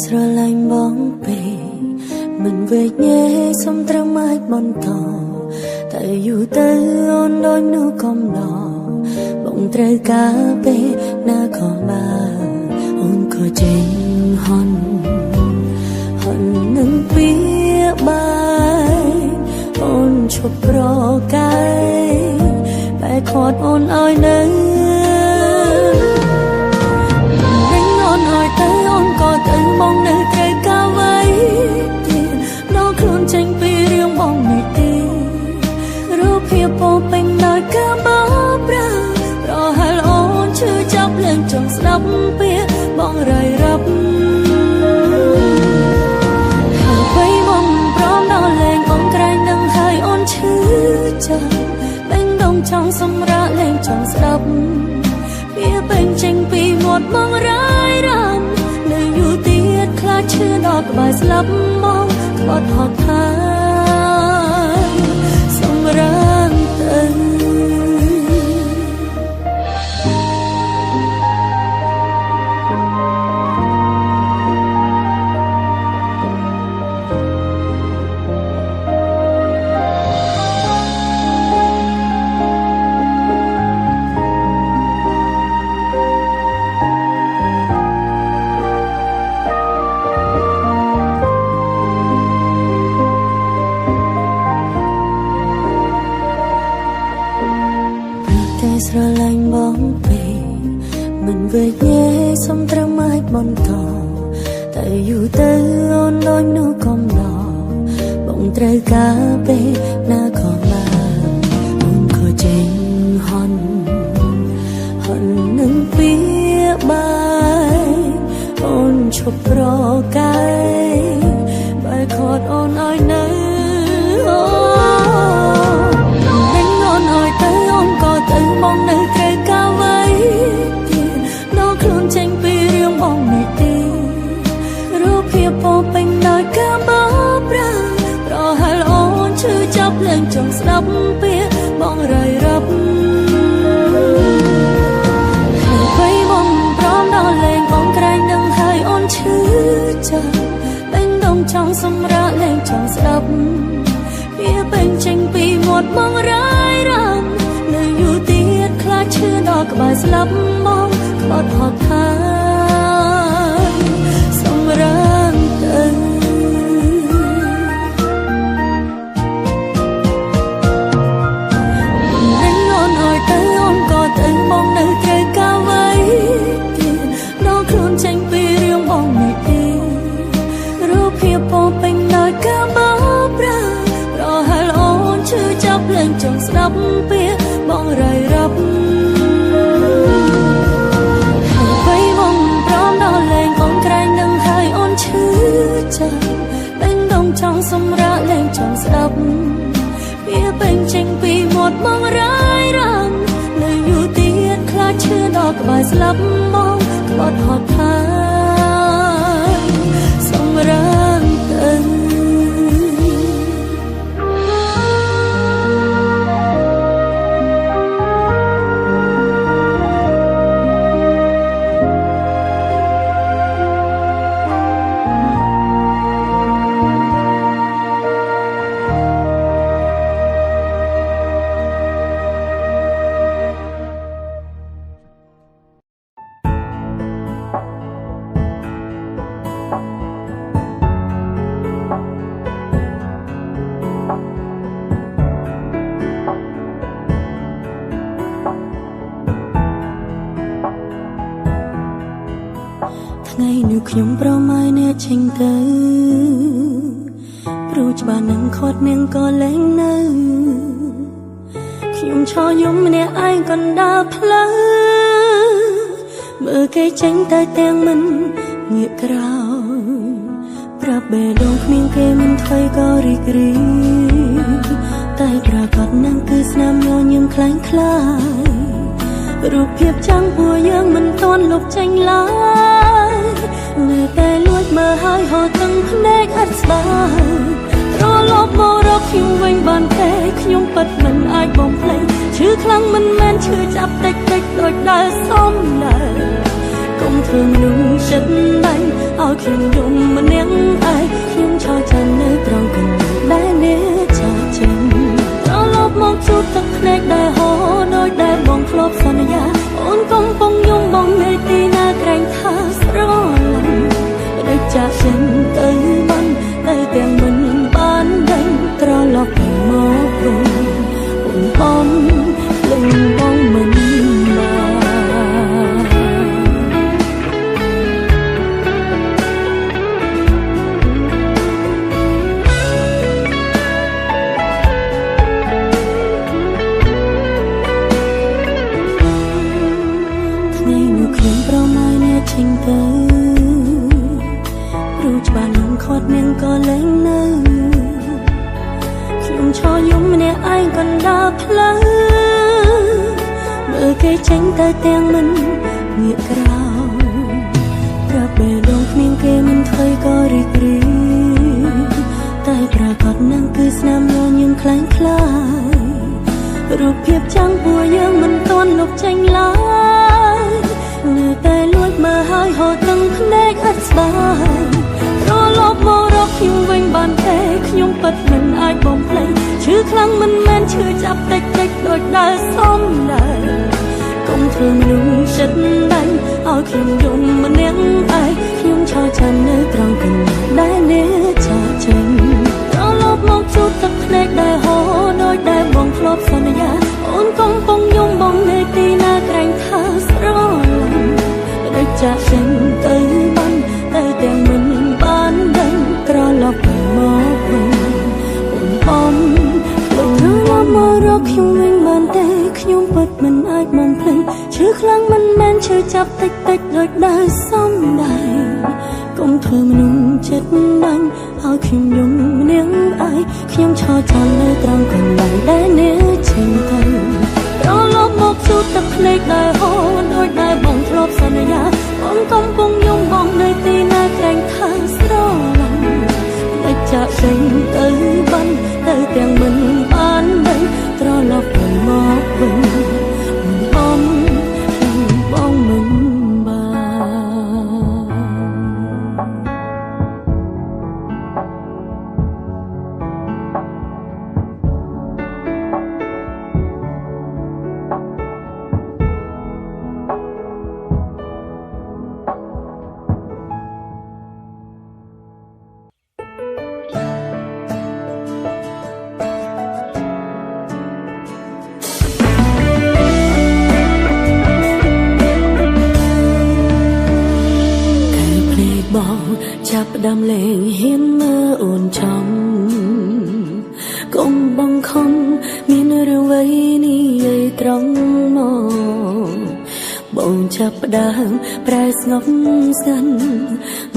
ស្រឡាញ់បងពេកមិនវេកញែសុំត្រឹមអាចបន្តតែយូរទៅអូនដូចមនុស្សកំឡោបងត្រូវការពេលណាក៏បានអូនក៏ចេញហន់នឹងពីបាយអូនឈប់ប្រកាយបែកខាត់អូនឲ្យនៅបងនៅត្រូវការໄว้ទៀតដល់ខ្លួនចេញពីរឿងបងនេះទេរូបភាពពោពេញដោយការបោកប្រាស់ប្រហែលអូនឈឺចាប់លែងចង់ស្ដាប់ពាក្យបងរាយរាប់ហើយបងព្រមដល់លែងអូនក្រែងនឹងហើយអូនឈឺចាប់បេះដូងចង់សម្រាកលែងចង់ស្ដាប់ពាក្យពេញចេញពីមាត់បងរាយរាប់នៅយូរទៀតខ្លាចឈឺដល់ក្បែរស្លាប់មកក្បត់ហត់ថាសម្រាប់ទៅស្រឡាញ់បងពេកមិនវេកញែសុំត្រឹមអាចបន្តតែយូរទៅអូនដូចមនុស្សកំឡោបងត្រូវការពេលណាក៏បានអូនក៏ចេញហន់នឹងពីបាយអូនឈប់ប្រកាយបែកខាត់អូនឲ្យនៅបងនៅត្រូវការໄว้ទៀតដល់ខ្លួនចេញពីរឿងបងនេះទេរូបភាពពោពេញដោយការបោកប្រាស់ប្រហែលអូនឈឺចាប់លែងចង់ស្ដាប់ពាក្យបងរាយរាប់ហើយបងព្រមដល់លែងបងក្រែងនឹងហើយអូនឈឺចាប់បេះដូងចង់សម្រាកលែងចង់ស្ដាប់ពាក្យពេញចេញពីមាត់បងរាយរាប់នៅយូរទៀតខ្លាចឈឺដល់ក្បែរស្លាប់មកក្បត់ហត់ថាសម្រាប់ទៅនឹងអូនឲ្យទៅអូនក៏ទៅបងនៅត្រូវការໄว้ទៀតដល់ខ្លួនចេញពីរឿងបងនេះទេរូបភាពពោពេញដោយការបោកប្រាស់ប្រហែលអូនឈឺចាប់លែងចង់ស្ដាប់ពាក្យបងរាយរាប់ហើយបងព្រមដល់លែងអូនក្រែងនឹងហើយអូនឈឺចាប់បេះដូងចង់សម្រាកលែងចង់ស្ដាប់ពាក្យពេញចេញពីមាត់បងរាយរាប់នៅយូរទៀតខ្លាចឈឺដល់ក្បែរស្លាប់មកក្បត់ហត់ថាសម្រាប់ទៅថ្ងៃនោះខ្ញុំប្រម៉ាយអ្នកចេញទៅព្រោះច្បាស់នឹងខាត់នាងក៏លែងនៅខ្ញុំឈរយំម្នាក់ឯងកណ្ដាលផ្លូវ មើលគេចេញតែទាំងមិនងាកក្រោយប្រាប់បេះដូងគ្មានគេមិនថ្មីក៏រីករាយតែប្រកាសនឹងគឺស្នាមញញឹមខ្លាំងខ្លាយរូបភាពចាំងពួកយើងមិនទាន់លុបចេញឡើយនៅតែលួចមើលហើយហូរទាំងភ្នែកអត់ស្បើយរលប់មករកខ្ញុំវិញបានទេខ្ញុំពិតមិនអាចបំភ្លេចឈឺខ្លាំងមិនមែនឈឺចាប់តិចតិចដូចដើរសំឡើយកុំធ្វើមនុស្សចិត្តបាញ់ឲ្យខ្ញុំយំម្នាក់ឯងខ្ញុំឆោតចាំនៅត្រង់កន្លែងដែលអ្នកចាចេញរលប់មកជួបទឹកភ្នែកដែលហូរដូចដែលបងធ្លាប់សន្យាអូនកំពុងយំបងនៅទីណាក្រែងថាស្រឡាញ់ដូចចាចេញទៅបានតែទាំងមិនបានដឹងត្រឡប់មកវិញបងលំបងមិនចេញទៅព្រោះច្បាស់នឹងខាត់នាងក៏លែងនៅខ្ញុំឈរយំម្នាក់ឯងកណ្ដាលផ្លូវមើលគេចេញទៅទាំងមិនងាកក្រោយប្រាប់បេះដូងគ្មានគេមិនថ្មីក៏រីករាយតែប្រកាសនឹងគឺស្នាមញញឹមខ្លាំងខ្លាយរូបភាពចាំងពួកយើងមិនទាន់លុបចេញឡើយនៅតែលួចមើលហើយហូរទាំងភ្នែកអត់ស្បើយរលប់មករកខ្ញុំវិញបានទេខ្ញុំពិតមិនអាចបំភ្លេចឈឺខ្លាំងមិនមែនឈឺចាប់តិចតិចដូចដើរសំឡើយកុំធ្វើមនុស្សចិត្តបាញ់ឲ្យខ្ញុំយំម្នាក់ឯងខ្ញុំឆោតចាំនៅត្រង់កន្លែងដែលអ្នកចាចេញរលប់មកជួបទឹកភ្នែកដែលហូរដូចដែលបងធ្លាប់សន្យាអូនកំពុងយំបងនៅទីណាក្រែងថាស្រឡាញ់ដូចចាចេញទៅបានតែទាំងមិនបានដឹងត្រឡប់មកវិញបងលំមករកខ្ញុំវិញបានទេខ្ញុំពិតមិនអាចបំភ្លេចឈឺខ្លាំងមិនមែនឈឺចាប់តិចតិចដូចដើរសំដែរកុំធ្វើមនុស្សចិត្តបាញ់ឲ្យខ្ញុំយំម្នាក់ឯងខ្ញុំឆោតចាំនៅត្រង់កន្លែងដែលអ្នកចេញទៅរលប់មកជួបទឹកភ្នែកដែលហូរដូចដែលបងធ្លាប់សន្យាបងកំពុងយំបងនៅទីណាក្រែងថាស្រឡាញ់តែចាក់ចេញទៅបានតែទាំងមិនបានដឹងត្រឡប់មកវិញបងមិនបានចាប់ផ្ដើមលេងហ៊ានមើលអូនចំកុំបង្ខំមានរឿងអ្វីនេះឲ្យត្រង់មកបងចាប់ផ្ដើមប្រែស្ងប់ស្ងាត់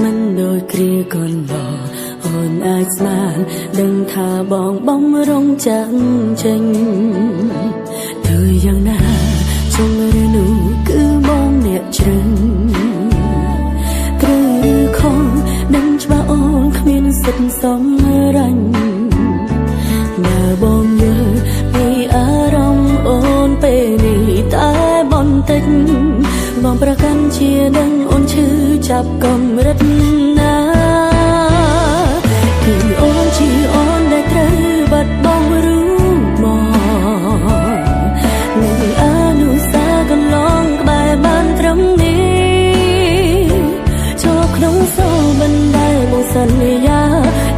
មិនដូចគ្រាកន្លងអូនអាចស្មានដឹងថាបងបំរុងចាំងចេញទៅយ៉ាងណាជុំឬនោះគឺបងអ្នកជ្រឹងខំដឹងច្បាស់អូនគ្មានសិទ្ធិសម្រេចបើបងយល់ពីអារម្មណ៍អូនពេលនេះតែបន្តិចបងប្រកាន់ជាដឹងអូនឈឺចាប់កម្រិតណាគឺអូនជាអូនដែលត្រូវបាត់បង់រូបមកនឹងអនុស្សាវរីយ៍កន្លងក្បែរបានត្រឹមនេះក្នុងសូរបណ្ដែលបងសន្យា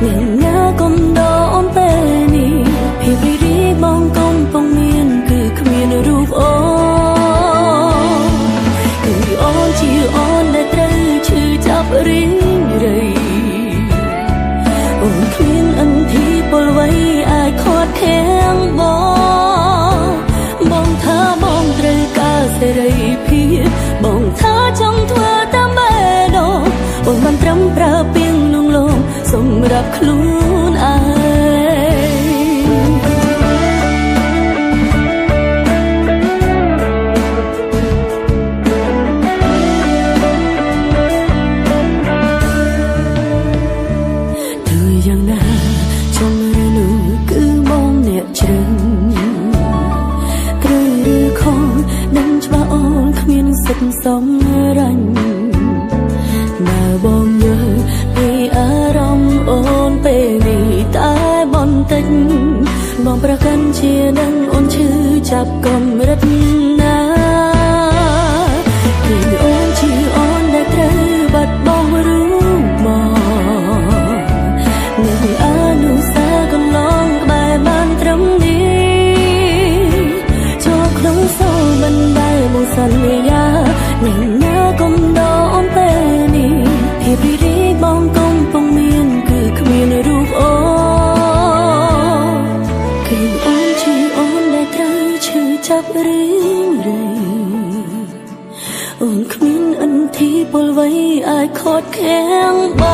អ្នកណាកុំដកអូនពេលនេះភាពរីករាយបងកំពុងមានគឺគ្មានរូបអូនគឺអូនជាអូនដែលត្រូវឈឺចាប់រៀង ខ្លួនឯងយ៉ាងណាចំរនូគឺបងអ្នកជ្រឹងត្រូវឬខុសនឹងច្បាស់អូនគ្មានសិទ្ធិសំរាញ់បើបងយល់ពីអារម្មណ៍អូនពេលនេះតែបន្តិចបងប្រកាន់ជានឹងអូនឈឺចាប់កម្រិតណាពីអូនជាអូនដែលត្រូវបាត់បង់រឿងមកនឹងអនុសាកន្លងក្បែរបានត្រឹមនេះចូលក្នុងសូលបណ្ដែលមកសន្យានឹងណាកុំដោអូនពេលនេះភាពរីករាយបងកំពុងមានគឺគ្មានរូបអូនគឺអូនជាអូនដែលត្រូវឈឺចាប់រីងរៃអូនគ្មានអន្ទីពលវ័យអាចខត់ខាំងប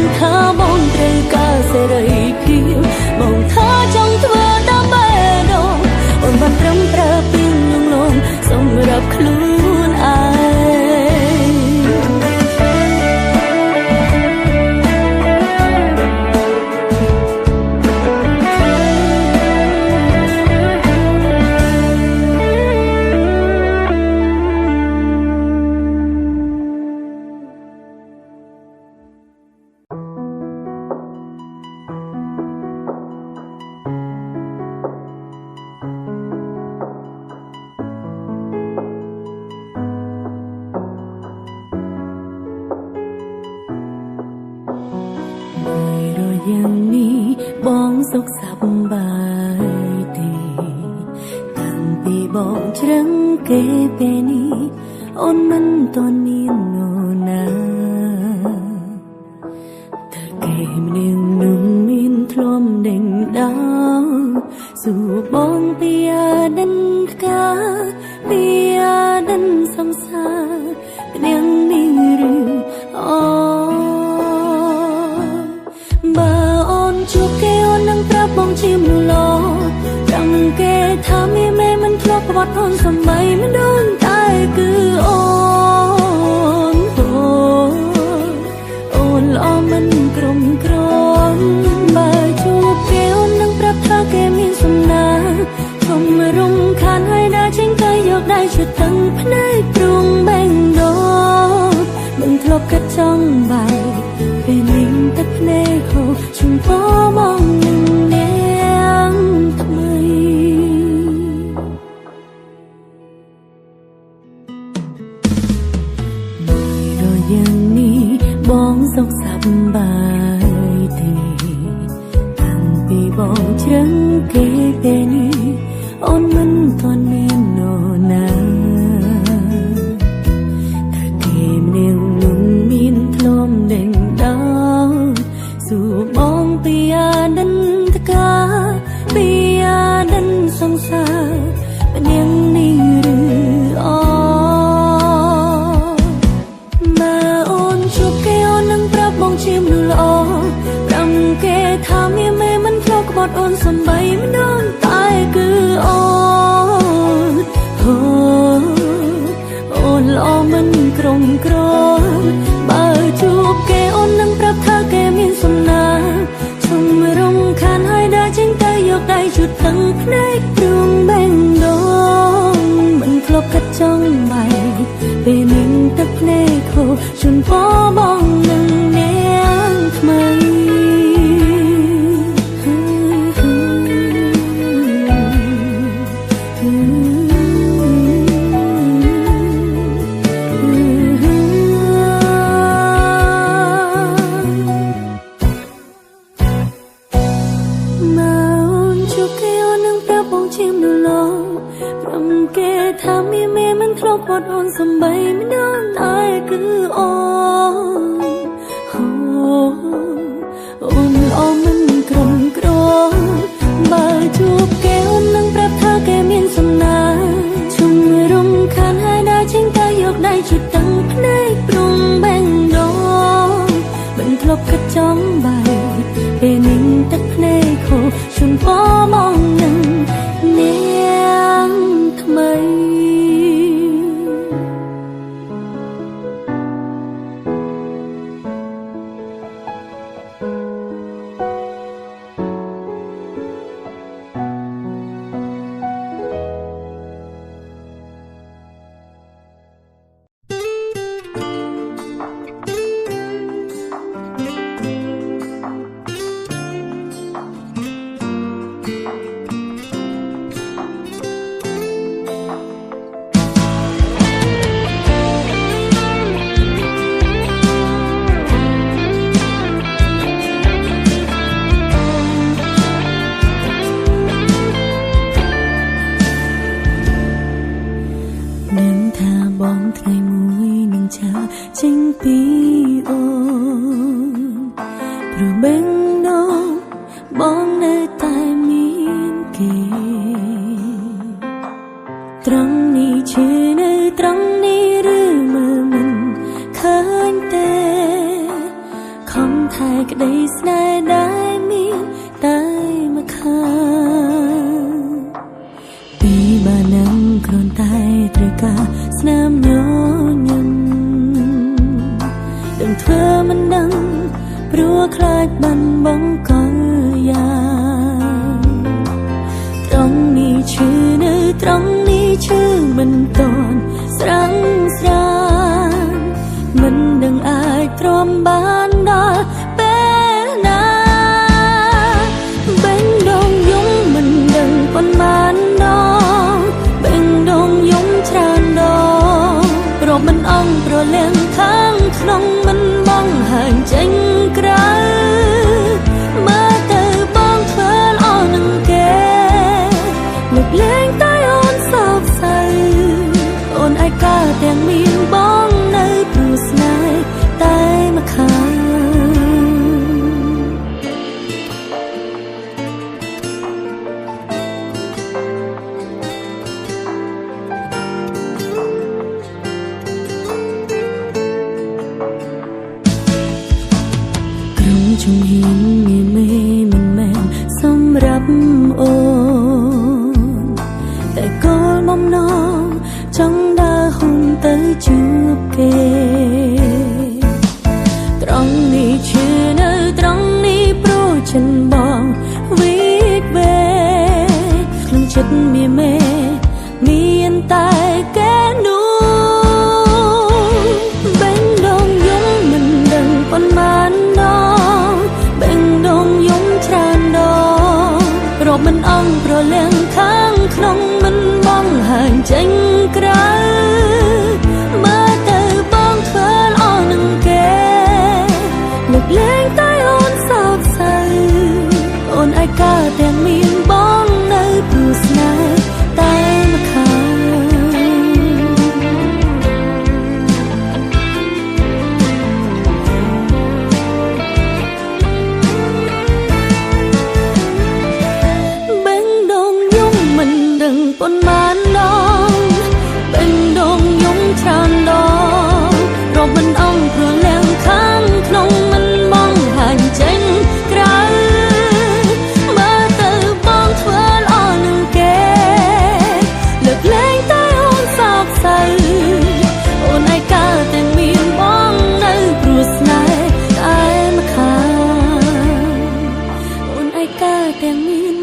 ងថាបងត្រូវការសេរីភាពបងថាចង់ធ្វើដើម្បីដល់អូនបានត្រឹមប្រើពីលងលងសម្រាប់ខ្លួនឯងយ៉ាងនេះបងសុខសប្បាយទេតាំងពីបងជ្រឹងគេពេលនេះអូនមិនតន់មាននរណាតែគេម្នាក់នោះមានធ្លំដេញដោលសួរបងពីអាដិនផ្កាពីអាដិនសង្សារម្នាក់នេះឬអូបើអូនជួបគេអូននឹងប្រាប់បងជាមនុស្សល្អចាំគេថាមានមេមិនធ្លាប់ប្រវត្តិអូនសំបីមិនដូចតែគឺអូនល្អមិនក្រុមក្រំបើជួបគេអូននឹងប្រាប់ថាគេមានសំណាជុំរំខានហើយដើរចេញទៅយកដៃជិតទាំងភ្នែកទ្រង់បែងដោមិនធ្លាប់កាត់ចង់បែកពេលនេះទឹកភ្នែកហូរជុំពោមកនឹងនាងថ្មីមួយរយ៉ាងនេះបងសុខសប្បាយទេតាំងពីបងជ្រឹងគេពេលនេះអូនមិនទាន់មាននរណាតែគេម្នាក់នោះមានធ្លំដេញដោលសួរបងពីអាដិនតកាពីអាដិនសង្សារម្នាក់នេះឬអូបើអូនជួបគេអូននឹងប្រាប់បងជាមនុស្សល្អប្រាំគេថាមានមេមិនធ្លាប់ក្បត់អូនសំបីមិនដូចតែគឺអូនអូនល្អមិនក្រុមក្រំបើជួបគេអូននឹងប្រាប់ថាគេមានសំណាជុំរំខានហើយដើរចេញទៅយកដៃជូតទាំងភ្នែកទ្រង់បែងដោមិនធ្លាប់កាត់ចង់បែកពេលនេះទឹកភ្នែកហូរជូនពោបងនឹងនាងថ្មី chờ chính vì ôn rồi bên đó bóng nơi tai miên kề trăng ni chê nơi trăng ni rư mơ mình khơi tê không thay cái đây snai đai miên tai mà khơi vì bà nắng còn tay trời ca snam nhớ nhung đừng thưa mình đắng rùa khai bàn bóng con ya trong ni chữ nơi trong ni chữ mình toàn sáng sáng mình đừng ai trộm ban đó bé na bên đông dũng mình đừng còn man đó bên đông dũng tràn đó rồi mình ông rồi lên kháng không mình băng hàng tranh cái mà từ băng phơi lo nâng kề lực lên tay ôn sập say ôn ai ca tiếng miên bóng nơi blues này tay mà khang chung hiền mê mê mình mèn sống rắp ôn tại cô mong non trong đa hùng tới chụp kề trong ni chưa nơi trong ni pro chân bong viết về không chất mê mê miền tai kẻ nu bên đông dũng mình đừng còn man đó bên đông dũng tràn đó rồi mình ông rồi lên kháng không mình băng hàng tranh cái mà từ băng phơi lo nâng kề lực lên tay ôn sập say ôn ai ca tiếng miên bóng nơi blues này tay mà khang bên đông dũng mình đừng còn man đó bên đông dũng tràn đó rồi mình ông thường lên kháng không mình mong hành tranh cái mà từ bóng phơi lo nâng kề lực lên tay ôn sập say ôn ai ca tiếng miên bóng nơi blues này ai mà khang ôn ai ca tiếng miên